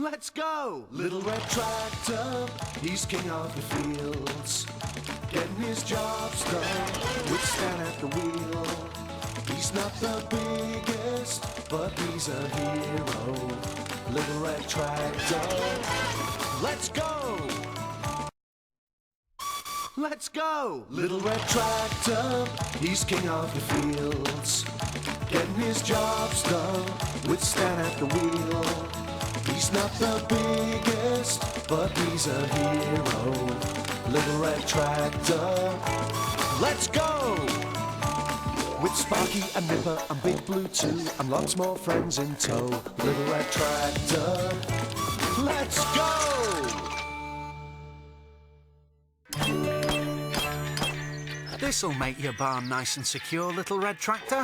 Let's go! Little red tractor, he's king of the fields, getting his jobs done with Stan at the wheel. He's not the biggest, but he's a hero. Little red tractor, Let's go! Let's go! little red tractor, he's king of the fields, getting his jobs done with Stan at the wheel. He's not the biggest, but he's a hero. Little red tractor, Let's go! with Sparky and Nipper and Big Blue too, and lots more friends in tow. Little red tractor, Let's go! This'll make your barn nice and secure, little red tractor.